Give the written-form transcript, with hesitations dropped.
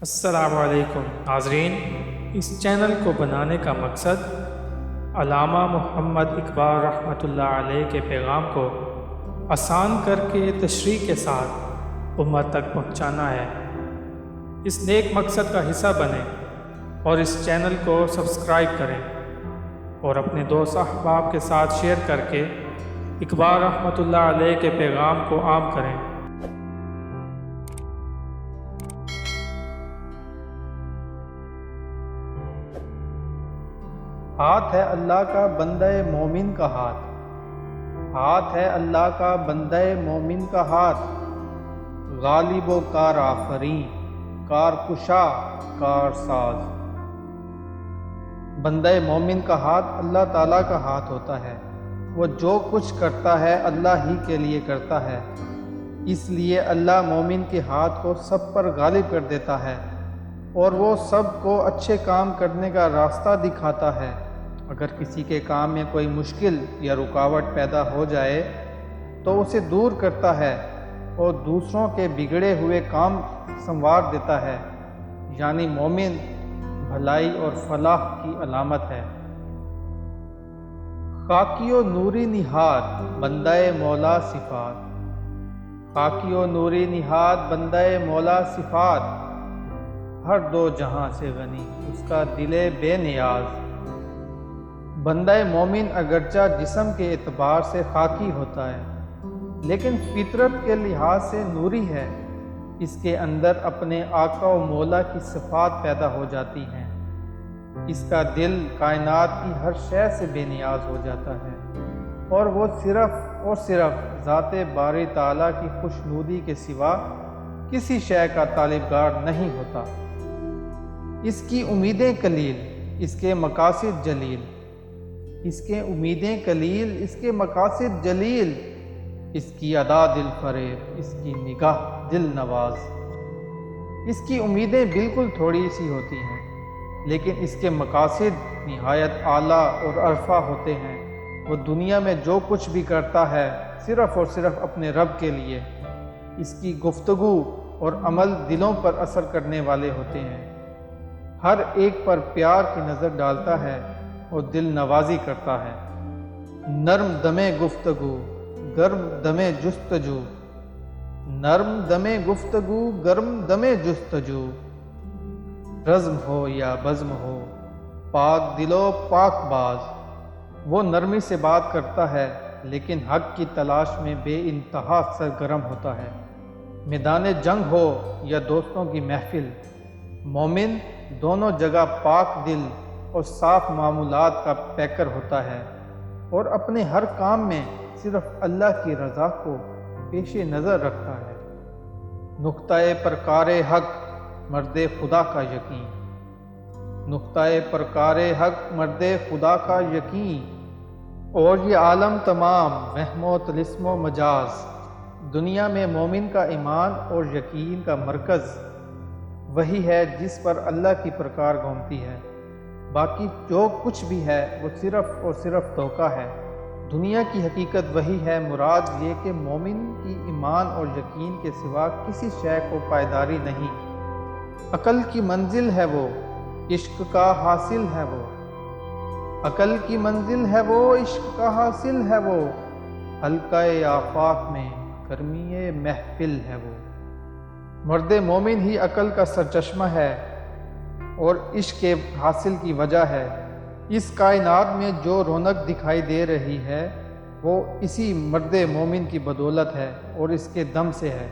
السلام علیکم ناظرین، اس چینل کو بنانے کا مقصد علامہ محمد اقبال رحمۃ اللہ علیہ کے پیغام کو آسان کر کے تشریح کے ساتھ امت تک پہنچانا ہے۔ اس نیک مقصد کا حصہ بنیں اور اس چینل کو سبسکرائب کریں اور اپنے دوست احباب کے ساتھ شیئر کر کے اقبال رحمۃ اللہ علیہ کے پیغام کو عام کریں۔ ہاتھ ہے اللہ کا بندہ مومن کا ہاتھ ہے اللہ کا بندہ مومن کا ہاتھ، غالب و کار آفریں، کار کشا کار ساز۔ بندہ مومن کا ہاتھ اللہ تعالیٰ کا ہاتھ ہوتا ہے۔ وہ جو کچھ کرتا ہے اللہ ہی کے لیے کرتا ہے، اس لیے اللہ مومن کے ہاتھ کو سب پر غالب کر دیتا ہے اور وہ سب کو اچھے کام کرنے کا راستہ دکھاتا ہے۔ اگر کسی کے کام میں کوئی مشکل یا رکاوٹ پیدا ہو جائے تو اسے دور کرتا ہے اور دوسروں کے بگڑے ہوئے کام سنوار دیتا ہے، یعنی مومن بھلائی اور فلاح کی علامت ہے۔ خاکی و نوری نہاد بندہ مولا صفات، خاکی و نوری نہاد بندہ مولا صفات، ہر دو جہاں سے غنی اس کا دل بے نیاز۔ بندہ مومن اگرچہ جسم کے اعتبار سے خاکی ہوتا ہے لیکن فطرت کے لحاظ سے نوری ہے۔ اس کے اندر اپنے آقا و مولا کی صفات پیدا ہو جاتی ہیں۔ اس کا دل کائنات کی ہر شے سے بے نیاز ہو جاتا ہے اور وہ صرف ذات باری تعالیٰ کی خوشنودی کے سوا کسی شے کا طالبگار نہیں ہوتا۔ اس کی امیدیں قلیل، اس کے مقاصد جلیل، اس کے امیدیں قلیل، اس کے مقاصد جلیل، اس کی ادا دل فریب، اس کی نگاہ دل نواز۔ اس کی امیدیں بالکل تھوڑی سی ہوتی ہیں لیکن اس کے مقاصد نہایت اعلیٰ اور عرفہ ہوتے ہیں۔ وہ دنیا میں جو کچھ بھی کرتا ہے صرف اور صرف اپنے رب کے لیے۔ اس کی گفتگو اور عمل دلوں پر اثر کرنے والے ہوتے ہیں۔ ہر ایک پر پیار کی نظر ڈالتا ہے اور دل نوازی کرتا ہے۔ نرم دمے گفتگو گرم دمے جستجو، نرم دمے گفتگو گرم دمے جستجو، رزم ہو یا بزم ہو پاک دلو پاک باز۔ وہ نرمی سے بات کرتا ہے لیکن حق کی تلاش میں بے انتہا سرگرم ہوتا ہے۔ میدان جنگ ہو یا دوستوں کی محفل، مومن دونوں جگہ پاک دل اور صاف معمولات کا پیکر ہوتا ہے اور اپنے ہر کام میں صرف اللہ کی رضا کو پیش نظر رکھتا ہے۔ نقطۂ پرکار حق مرد خدا کا یقین، نقطۂ پرکار حق مرد خدا کا یقین، اور یہ عالم تمام وہم و طلسم و مجاز۔ دنیا میں مومن کا ایمان اور یقین کا مرکز وہی ہے جس پر اللہ کی پرکار گھومتی ہے۔ باقی جو کچھ بھی ہے وہ صرف اور صرف دھوکہ ہے۔ دنیا کی حقیقت وہی ہے، مراد یہ کہ مومن کی ایمان اور یقین کے سوا کسی شے کو پائیداری نہیں۔ عقل کی منزل ہے وہ، عشق کا حاصل ہے وہ، عقل کی منزل ہے وہ، عشق کا حاصل ہے وہ، حلقہ آفاق میں گرمی محفل ہے وہ۔ مرد مومن ہی عقل کا سرچشمہ ہے اور عشق کے حاصل کی وجہ ہے۔ اس کائنات میں جو رونق دکھائی دے رہی ہے وہ اسی مرد مومن کی بدولت ہے اور اس کے دم سے ہے۔